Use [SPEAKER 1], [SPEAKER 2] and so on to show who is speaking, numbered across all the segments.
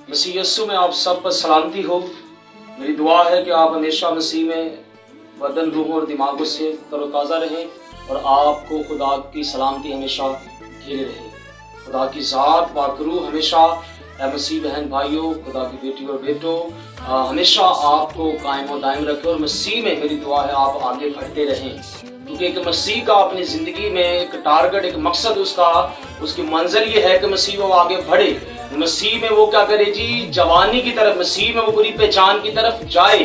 [SPEAKER 1] मसीह यस्सु में आप सब पर सलामती हो। मेरी दुआ है कि आप हमेशा मसीह में बदन, रूह और दिमागों से तरोताज़ा रहें और आपको खुदा की सलामती हमेशा घेरे रहे। खुदा की ज़ात बाकरू हमेशा मसीह बहन भाइयों, खुदा की बेटी और बेटों हमेशा आपको कायम और दायम रखे। और मसीह में मेरी दुआ है आप आगे बढ़ते रहें, क्योंकि एक मसीह का अपनी ज़िंदगी में एक टारगेट, एक मकसद उसकी मंजिल ये है कि मसीह में वो आगे बढ़े। मसीह में वो क्या करे जी, जवानी की तरफ, मसीह में वो पूरी पहचान की तरफ जाए।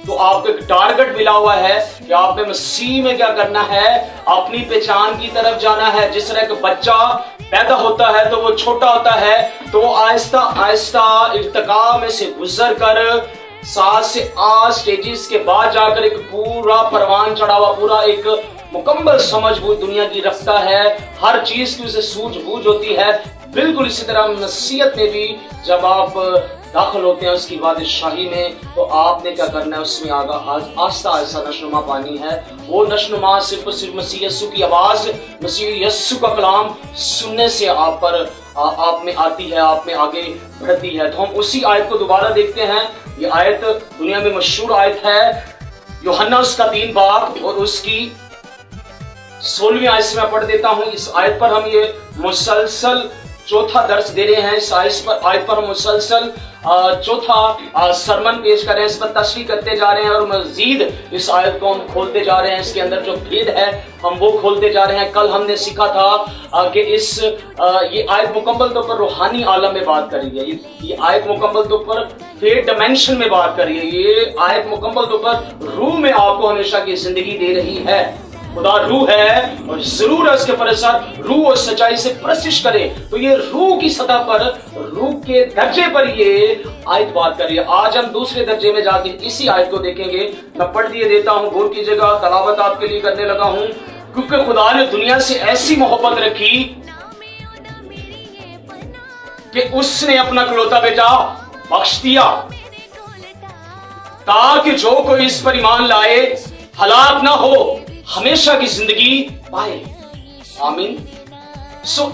[SPEAKER 1] तो आपको एक टारगेट मिला हुआ है कि आपने मसीह में क्या करना है, अपनी पहचान की तरफ जाना है। जिस तरह एक बच्चा पैदा होता है तो वो छोटा होता है, तो वो आहिस्ता आहिस्ता इर्तिका में से गुजर कर 7 से 8 स्टेजेस के बाद जाकर एक पूरा परवान चढ़ा हुआ, पूरा एक मुकम्मल समझ वो दुनिया की रखता है। हर चीज की उसे सूझबूझ होती है। बिल्कुल इसी तरह नसीहत में भी जब आप दाखिल होते हैं उसकी बादशाही में, तो आपने क्या करना है, उसमें आस्ता आस्ता नशनुमा पानी है। वो नशनुमा सिर्फ मसीह यस्सु की आवाज, मसीह यस्सु का कलाम सुनने से आप में आती है, आप में आगे बढ़ती है। तो हम उसी आयत को दोबारा देखते हैं। ये आयत दुनिया में मशहूर आयत है, यूहन्ना उसका 3 बाब और उसकी 16वीं आयत से मैं पढ़ देता हूँ। इस आयत पर हम ये मुसलसल चौथा दर्स दे रहे हैं। इस आयत पर हम मुसलसल चौथा सरमन पेश कर रहे हैं, इस पर तशरीह करते जा रहे हैं और मजीद इस आयत को हम खोलते जा रहे हैं। इसके अंदर जो भेद है हम वो खोलते जा रहे हैं। कल हमने सीखा था कि ये आयत मुकम्मल तौर पर रूहानी आलम में बात करी है। ये आयत मुकम्मल तौर पर फेथ डायमेंशन में बात करी है। ये आयत मुकम्मल तौर पर रूह में आपको हमेशा की जिंदगी दे रही है। खुदा रूह है और जरूर है उसके परेशान रूह और सच्चाई से प्रशिश करे। तो ये रूह की सतह पर, रूह के दर्जे पर ये आयत बात कर रही है। आज हम दूसरे दर्जे में जाके इसी आयत को देखेंगे। मैं पढ़ दिए देता हूँ, गौर कीजिएगा, तलावत आपके लिए करने लगा हूँ। क्योंकि खुदा ने दुनिया से ऐसी मोहब्बत रखी कि उसने अपना इकलौता बेटा बख्श दिया, ताकि जो कोई इस पर ईमान लाए हलाक ना हो, हमेशा की जिंदगी पाए। आमीन।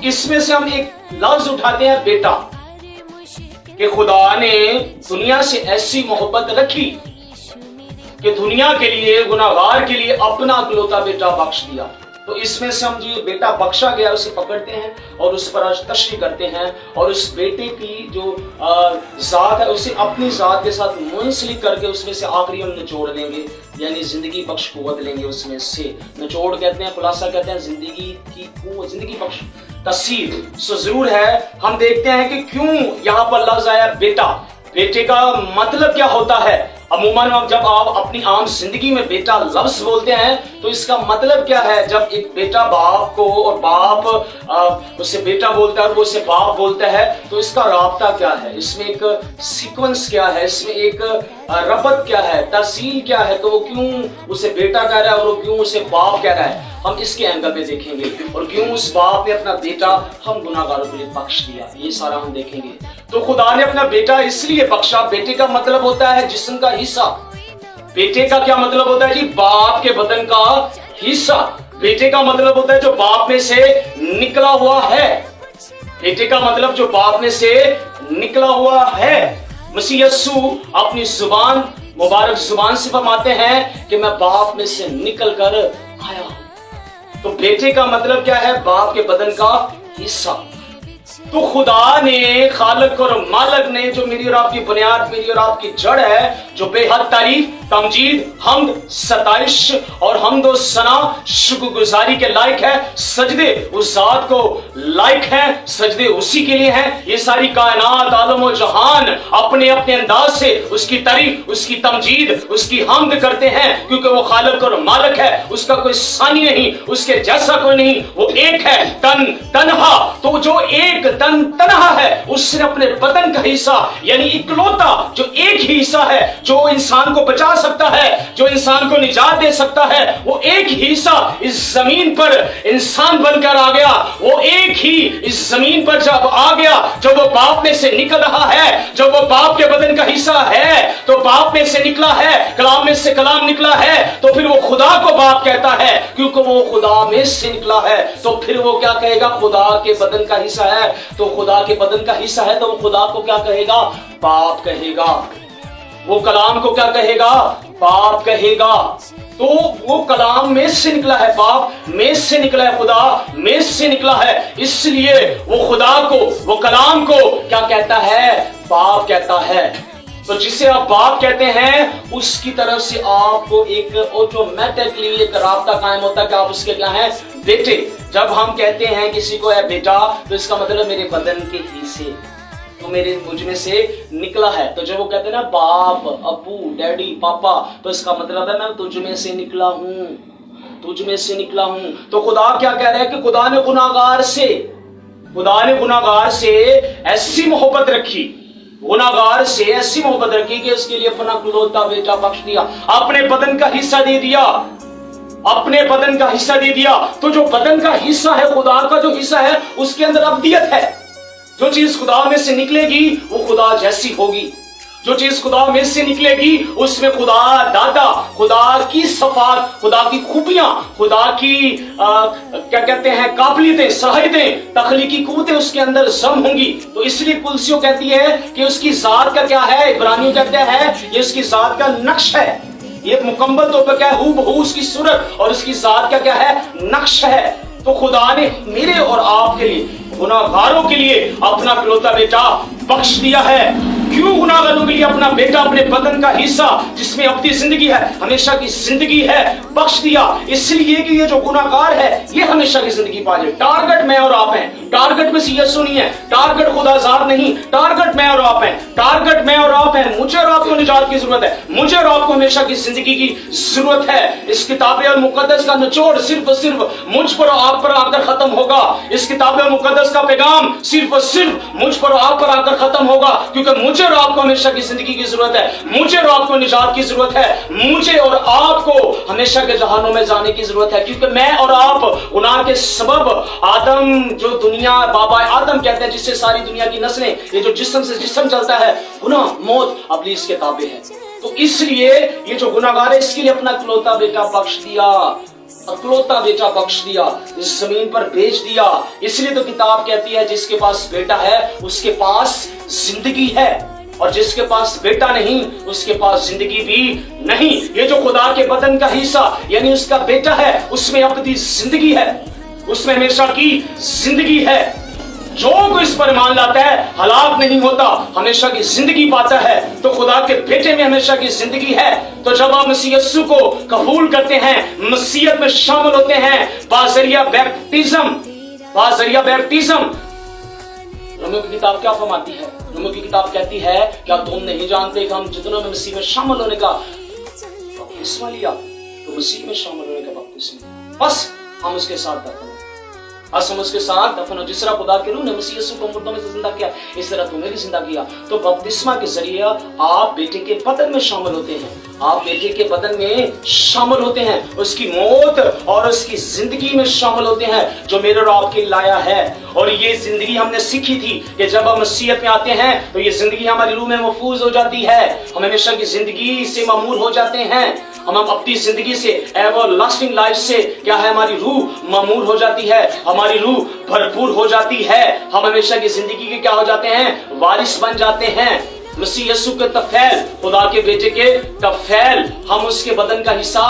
[SPEAKER 1] इसमें से हम एक लफ्ज उठाते हैं, बेटा, कि खुदा ने दुनिया से ऐसी मोहब्बत रखी कि दुनिया के लिए, गुनाहगार के लिए अपना इकलौता बेटा बख्श दिया। तो इसमें से हम जो बेटा बख्शा गया उसे पकड़ते हैं और उस पर आज तशरीह करते हैं और उस बेटे की जो जात है उसे अपनी जात के साथ मुंसलिक करके उसमें से आखिरी हम निचोड़ लेंगे, यानी जिंदगी बख्श कुव्वत लेंगे उसमें से। निचोड़ कहते हैं, खुलासा कहते हैं, जिंदगी की कुव्वत, जिंदगी बख्श तस्वीर। सो जरूर है हम देखते हैं कि क्यों यहाँ पर लफ्ज आया बेटा। बेटे का मतलब क्या होता है? अमूमन जब आप अपनी आम जिंदगी में बेटा लफ्ज बोलते हैं तो इसका मतलब क्या है? जब एक बेटा बाप को और बाप उसे बेटा बोलता है और वो उसे बाप बोलता है, तो इसका राब्ता क्या है, इसमें एक सीक्वेंस क्या है, इसमें एक रबत क्या है, तहसील क्या है, तो वो क्यों उसे बेटा कह रहा है और वो क्यों उसे बाप कह रहा है, हम इसके एंगल में देखेंगे। और क्यों उस बाप ने अपना बेटा हम गुनाहगारों के लिए बख्श दिया, ये सारा हम देखेंगे। तो खुदा ने अपना बेटा इसलिए बख्शा, बेटे का मतलब होता है जिस्म का हिस्सा। बेटे का क्या मतलब होता है जी? बाप के बदन का हिस्सा। बेटे का मतलब होता है जो बाप में से निकला हुआ है। बेटे का मतलब जो बाप में से निकला हुआ है। मसीह यस्सु अपनी जुबान, मुबारक जुबान से फरमाते हैं कि मैं बाप में से निकल कर आया हूं। तो बेटे का मतलब क्या है? बाप के बदन का हिस्सा। तो खुदा ने, खालिक और मालिक ने, जो मेरी और आपकी बुनियाद, मेरी और आपकी जड़ है, जो बेहद तारीफ, तमजीद, हम्द, सताइश और हम्द और सना, शुक्रगुजारी के लायक है। सजदे उस जात को लायक है, सजदे उसी के लिए हैं। ये सारी कायनात, आलम और जहान अपने अपने अंदाज से उसकी तारीफ, उसकी तमजीद, उसकी हम्द करते हैं, क्योंकि वो खालिक और मालिक है। उसका कोई सानी नहीं, उसके जैसा कोई नहीं। वो एक है, तन्हा। तो जो एक तन्हा है, उसने अपने बदन का हिस्सा, यानी इकलौता जो एक ही हिस्सा है जो इंसान को बचा सकता है, जो इंसान को निजात दे सकता है, वो एक ही हिस्सा इस जमीन पर इंसान बनकर आ गया। वो एक ही इस जमीन पर जब आ गया, जब वो बाप में से निकल रहा है, जब वो बाप के बदन का हिस्सा है, तो बाप में से निकला है, कलाम में से कलाम निकला है, तो फिर वो खुदा को बाप कहता है, क्योंकि वो खुदा में से निकला है। तो फिर वो क्या कहेगा? खुदा के बदन का हिस्सा है। तो खुदा के बदन का हिस्सा है, तो वो खुदा को क्या कहेगा? बाप कहेगा। वो कलाम को क्या कहेगा? बाप कहेगा। तो वो कलाम में से निकला है, बाप में से निकला है, खुदा में से निकला है, इसलिए वो खुदा को, वो कलाम को क्या कहता है? बाप कहता है। तो जिसे आप बाप कहते हैं उसकी तरफ से आपको एक ऑटोमेटिकली एक राब्ता कायम होता है कि आप उसके क्या हैं? बेटे। जब हम कहते हैं किसी को है बेटा, तो इसका मतलब मेरे बदन के हिस्से, तो मेरे मुझ में से निकला है। तो जब वो कहते हैं ना बाप, अब्बू, डैडी, पापा, तो इसका मतलब है मैं तुझ में से निकला हूं, तुझ में से निकला हूं। तो खुदा क्या कह रहा है कि खुदा ने गुनाहगार से ऐसी मोहब्बत रखी, गुनाहगार से ऐसी मोहब्बत रखी कि उसके लिए अपना इकलौता बेटा बख्श दिया, अपने बदन का हिस्सा दे दिया, अपने बदन का हिस्सा दे दिया। तो जो बदन का हिस्सा है, खुदा का जो हिस्सा है, उसके अंदर अब्दियत है। जो चीज खुदा में से निकलेगी वो खुदा जैसी होगी। जो चीज खुदा में से निकलेगी उसमें खुदा दादा, खुदा की सफात, खुदा की खूबियां, खुदा की क्या कहते हैं काबिलियतें, सलाहियतें, तख्लीकी कुव्वतें उसके अंदर जम होंगी। तो इसलिए कुलसियों कहती है कि उसकी जात का क्या है? इब्रानियों कहते हैं ये उसकी जात का नक्श है। ये मुकम्मल तौर पर क्या है? हूबहू उसकी सूरत और उसकी जात का क्या है? नक्श है। तो खुदा ने मेरे और आपके लिए, गुनाहगारों के लिए अपना इकलौता बेटा बख्श दिया है। क्यों गुनाहगारों के लिए अपना बेटा, अपने बदन का हिस्सा जिसमें अपनी जिंदगी है, हमेशा की जिंदगी है, बख्श दिया? इसलिए कि ये जो गुनाहगार है ये हमेशा की जिंदगी पा जाए। टारगेट मैं और आप हैं, टारगेट में यीशु नहीं है, टारगेट खुदाजाद नहीं, टारगेट मैं और आप हैं, टारगेट मैं और आप हैं। मुझे और आपको निजात की जरूरत है, मुझे और आपको हमेशा की जिंदगी की जरूरत है। इस किताब और मुकद्दस का निचोड़ सिर्फ और सिर्फ मुझ पर और आप पर आकर खत्म होगा। इस किताब और मुकद्दस का पैगाम सिर्फ और सिर्फ मुझ पर और आप पर आकर खत्म होगा, क्योंकि मुझे और आपको हमेशा की जिंदगी की जरूरत है, मुझे और आपको निजात की जरूरत है, मुझे और आपको हमेशा के जहानों में जाने की जरूरत है। क्योंकि मैं और आप गुनाह के सबब आदम, जो दुनिया बाबा आदम कहते हैं, जिससे सारी दुनिया की नस्लें, ये जो जिस्म से जिस्म चलता है, गुनाह, मौत, इब्लीस के ताबे है। तो इसलिए ये जो गुनाहगार है इसके लिए अपना इकलौता बेटा बख्श दिया, इकलौता बेटा बख्श दिया, इस जमीन पर भेज दिया। इसलिए तो किताब कहती है जिसके पास बेटा है उसके पास जिंदगी है, और जिसके पास बेटा नहीं उसके पास जिंदगी भी नहीं। ये जो खुदा के बदन का हिस्सा यानी उसका बेटा है, उसमें अपनी जिंदगी है, उसमें हमेशा की जिंदगी है। जो कोई इस पर ईमान लाता है हलाक नहीं होता, हमेशा की जिंदगी पाता है। तो खुदा के बेटे में हमेशा की जिंदगी है। तो जब आप मसीह यीशु को कबूल करते हैं, मसीहत में शामिल होते हैं बाजरिया बैप्टिज्म, बाजरिया बैप्टिज्म, रोमियो की किताब क्या फरमाती है? रोमियो की किताब कहती है क्या तुम नहीं जानते कि हम जितनों में मसीह में शामिल होने का बपतिस्मा लिया, तो मसीह में शामिल होने का बपतिस्मा, बस हम उसके साथ दफन हो, बस हम उसके साथ दफन हो। जिस तरह खुदा के रूह ने मसीह यीशु को मुर्दों में से जिंदा किया, इस तरह तुम्हें भी जिंदा किया। तो बपतिस्मा के जरिए आप बेटे के बदन में शामिल होते हैं, आप बेटे के बदन में शामिल होते हैं, उसकी मौत और उसकी जिंदगी में शामिल होते हैं जो मेरे और आपके लाया है। और ये जिंदगी हमने सीखी थी कि जब हम मसीहत में आते हैं तो ये जिंदगी हमारी रूह में महफूज हो जाती है, हम हमेशा की जिंदगी से मामूर हो जाते हैं। हम अपनी जिंदगी से, एवरलास्टिंग लाइफ से क्या है, हमारी रूह मामूर हो जाती है, हमारी रूह भरपूर हो जाती है। हम हमेशा की जिंदगी के क्या हो जाते हैं? वारिस बन जाते हैं। मसीह यीशु के तफैल, खुदा के बेटे के तफैल, हम उसके बदन का हिस्सा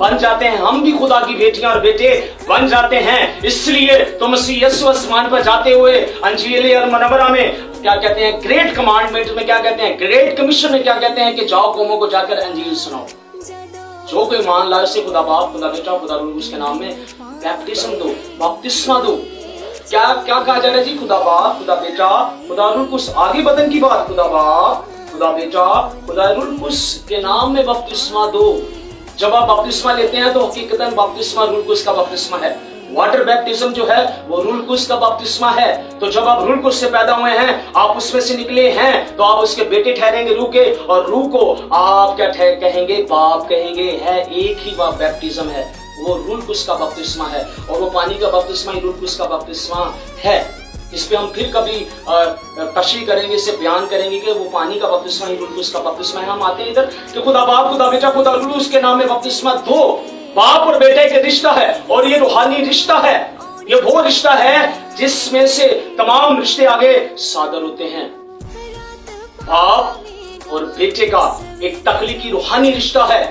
[SPEAKER 1] बन जाते हैं, हम भी खुदा की बेटियां और बेटे बन जाते हैं। इसलिए तो मसीह यीशु आसमान पर जाते हुए अंजील अल-मुनव्वरा में क्या कहते हैं? ग्रेट कमांडमेंट में क्या कहते हैं? ग्रेट कमीशन में क्या कहते हैं कि जाओ कौमों को जाकर अंजील सुनाओ। जो कोई मान लाए उसे खुदा बाप, खुदा बेटा, खुदा रूह उसके नाम में बैप्टिज्म दो, बपतिस्मा दो। क्या क्या कहा जा रहा है जी? खुदा बाप, खुदा बेटा, खुदा रूह उस आगे बदन की बात, खुदा बाप, खुदा बेटा, खुदा रूह उसके नाम में बपतिस्मा दो। जब आप बपतिस्मा लेते हैं तो हकीकतन बपतिस्मा रूह कुस का बपतिस्मा है। वाटर बैप्टिज्म जो है वो रूह कुस का बपतिस्मा है। तो जब आप रूह कुस से पैदा हुए हैं, आप उसमें से निकले हैं, तो आप उसके बेटे ठहरेंगे रूह के, और रूह को आप क्या कहेंगे? बाप कहेंगे। है एक ही बाप बैप्टिज्म है, वो रूह कुस का बपतिस्मा है, और वो पानी का बपतिस्मा ही रूह कुस का बपतिस्मा है। इस पे हम फिर कभी तशरीह करेंगे, इसे बयान करेंगे कि वो पानी का बपतिस्मा ही रूह कुस का बपतिस्मा है। हम आते हैं इधर कि खुदा बाप, खुदा बेटा, खुदा रूह उसके नाम में बपतिस्मा दो। बाप और बेटे का रिश्ता है, और ये रूहानी रिश्ता है। ये वो रिश्ता है جس میں سے تمام رشتے آگے صادر ہوتے ہیں۔ باپ اور بیٹے کا ایک تخلیقی روحانی رشتہ ہے۔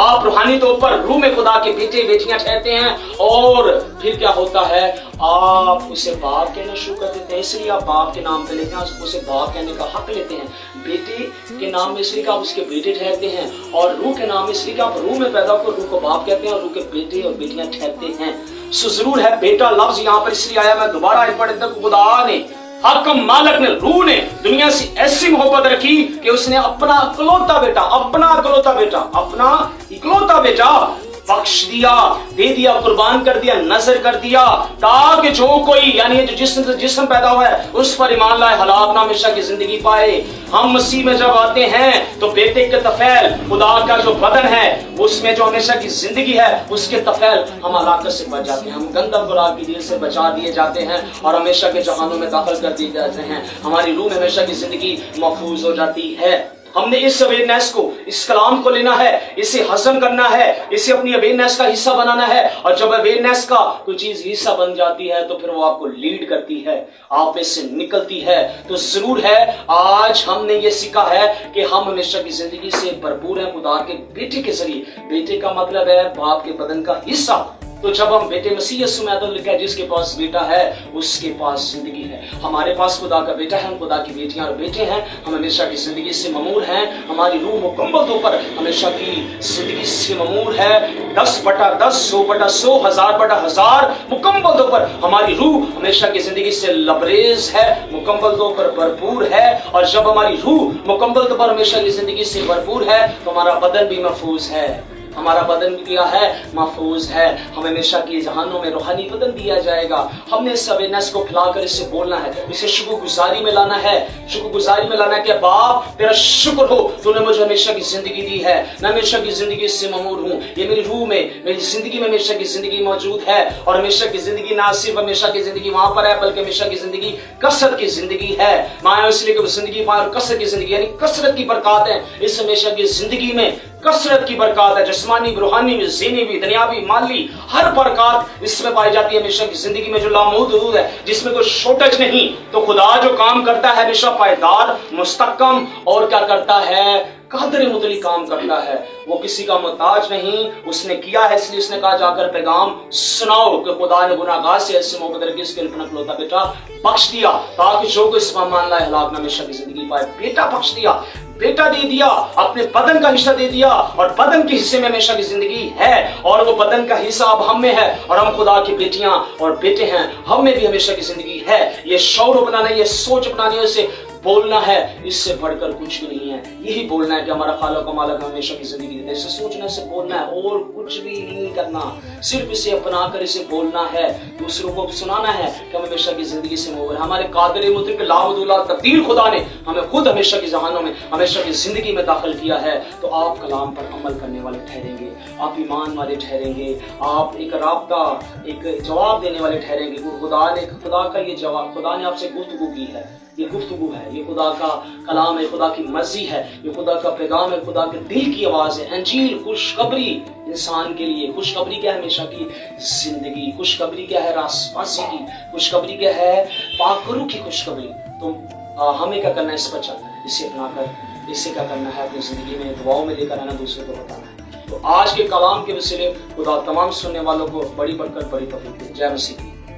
[SPEAKER 1] آپ روحانی طور پر روح میں خدا کے بیٹے بیٹیاں ٹھہرتے ہیں، اور پھر کیا ہوتا ہے، آپ اسے باپ کہنا شروع کر دیتے ہیں، اس لیے آپ باپ کے نام پہ لیتے ہیں، اسے باپ کہنے کا حق لیتے ہیں۔ بیٹے کے نام میں اس لیے کہ آپ اس کے بیٹے ٹھہرتے ہیں، اور روح کے نام اس لیے کہ آپ روح میں پیدا ہو کر روح کو باپ کہتے ہیں، اور روح کے بیٹے اور بیٹیاں ٹھہرتے ہیں۔ سو ضرور ہے بیٹا لفظ یہاں پر اس لیے آیا، میں دوبارہ ایک پڑھ دیتا ہوں، خدا نے حاکم مالک نے روح نے دنیا سے ایسی محبت رکھی کہ اس نے اپنا اکلوتا بیٹا بخش دیا، دے دیا، قربان کر دیا، نذر کر دیا، تاکہ جو کوئی یعنی جو جسم پیدا ہوا ہے اس پر ایمان لائے، ہلاک نہ ہمیشہ کی زندگی پائے۔ ہم مسیح میں جب آتے ہیں تو بیٹے کے طفیل خدا کا جو بدن ہے اس میں جو ہمیشہ کی زندگی ہے اس کے طفیل ہم ہلاکت سے بچ جاتے ہیں، ہم گندم گراہ کی دیر سے بچا دیے جاتے ہیں اور ہمیشہ کے جہانوں میں داخل کر دیے جاتے ہیں، ہماری روح میں ہمیشہ کی زندگی محفوظ ہو جاتی ہے۔ ہم نے اس اویئرنیس کو، اس کلام کو لینا ہے، اسے ہضم کرنا ہے، اسے اپنی اویئرنیس کا حصہ بنانا ہے، اور جب اویئرنیس کا کوئی چیز حصہ بن جاتی ہے تو پھر وہ آپ کو لیڈ کرتی ہے، آپ اس سے نکلتی ہے۔ تو ضرور ہے آج ہم نے یہ سیکھا ہے کہ ہم ہمیشہ کی زندگی سے بھرپور ہیں خدا کے بیٹے کے ذریعے۔ بیٹے کا مطلب ہے باپ کے بدن کا حصہ۔ تو جب ہم بیٹے مسیح یسوع میں آدم لکھا ہے جس کے پاس بیٹا ہے اس کے پاس زندگی ہے۔ ہمارے پاس خدا کا بیٹا ہے، ہم خدا کی بیٹیاں اور بیٹے ہیں، ہم ہمیشہ کی زندگی سے ممور ہیں، ہماری روح مکمل طور پر ہمیشہ کی زندگی سے ممور ہے۔ 10/10، 100/100، 1000/1000 مکمل طور پر ہماری روح ہمیشہ کی زندگی سے لبریز ہے، مکمل طور پر بھرپور ہے۔ اور جب ہماری روح مکمل طور پر ہمیشہ کی زندگی سے بھرپور ہے تو ہمارا بدن بھی محفوظ ہے، ہمارا بدن کیا ہے، محفوظ ہے۔ ہمیں ہمیشہ کی جہانوں میں روحانی بدن دیا جائے گا۔ ہم نے اس اویئرنیس کو پھیلا کر اس سے بولنا ہے، اسے شکر گزاری میں لانا ہے، شکر گزاری میں لانا ہے کہ باپ تیرا شکر ہو، تو نے مجھے ہمیشہ کی زندگی دی ہے، میں ہمیشہ کی زندگی سے ممور ہوں، یہ میری روح میں، میری زندگی میں ہمیشہ کی زندگی موجود ہے۔ اور ہمیشہ کی زندگی نہ صرف ہمیشہ کی زندگی وہاں پر ہے بلکہ ہمیشہ کی زندگی کثرت کی زندگی ہے۔ میں اس لیے کہ وہ زندگی پائے اور کثرت کی زندگی یعنی کثرت کی برکات ہے اس ہمیشہ کی زندگی میں، کثرت کی برکات ہے، جسمانی بھی، روحانی بھی، ذہنی بھی، دنیاوی، مالی، ہر برکات اس میں پائی جاتی ہے ہمیشہ کی زندگی میں جو لامحدود ہے، جس میں کوئی شارٹیج نہیں۔ تو خدا جو کام کرتا ہے ہمیشہ پائیدار، مستحکم اور کیا کرتا ہے، قادر مطلق کام کرتا ہے، وہ کسی کا محتاج نہیں۔ اس نے کیا ہے اس لیے اس نے کہا جا کر پیغام سناؤ کہ خدا نے گناہگار سے ایسے محبت رکھی اس کے اپنا اکلوتا بیٹا بخش دیا تاکہ جو کوئی اس پر مان لائے ہلاک نہ ہمیشہ کی زندگی پائے۔ بیٹا بخش دیا، بیٹا دے دیا، اپنے بدن کا حصہ دے دیا، اور بدن کے حصے میں ہمیشہ کی زندگی ہے، اور وہ بدن کا حصہ اب ہم میں ہے، اور ہم خدا کی بیٹیاں اور بیٹے ہیں، ہم میں بھی ہمیشہ کی زندگی ہے۔ یہ شعور اپنانا ہے، یہ سوچ اپنانی ہے، اسے بولنا ہے، اس سے بڑھ کر کچھ بھی نہیں ہے۔ یہی بولنا ہے کہ ہمارا خالق و مالک ہمیشہ کی زندگی دیتا ہے، اسے سوچنا، اسے بولنا ہے، اور کچھ بھی نہیں کرنا، صرف اسے اپنا کر اسے بولنا ہے، دوسروں کو سنانا ہے کہ ہم ہمیشہ کی زندگی سے مؤمن ہیں۔ ہمارے قادر مطلق لامحدود تبدیل خدا نے ہمیں خود ہمیشہ کی ذہانوں میں، ہمیشہ کی زندگی میں داخل کیا ہے۔ تو آپ کلام پر عمل کرنے والے ٹھہریں گے، آپ ایمان والے ٹھہریں گے، آپ ایک رابطہ، ایک جواب دینے والے ٹھہریں گے۔ خدا کا یہ جواب، خدا نے آپ سے گفتگو کی ہے، یہ گفتگو ہے، یہ خدا کا کلام ہے، خدا کی مرضی ہے، یہ خدا کا پیغام ہے، خدا کے دل کی آواز ہے۔ انجیل خوشخبری انسان کے لیے، خوشخبری کیا ہے، ہمیشہ کی زندگی، خوشخبری کیا ہے، راست بازی کی خوشخبری کیا ہے، پاک روح کی خوشخبری۔ تو ہمیں کیا کرنا ہے، اس پر چلنا ہے، اسے اپنا کر، اسے کیا کرنا ہے، اپنی زندگی میں دعاؤں میں لے کر آنا، دوسرے کو بتانا ہے۔ تو آج کے کلام کے وسیلے خدا تمام سننے والوں کو بڑی برکت، بڑی توفیق دے۔ جے مسیح۔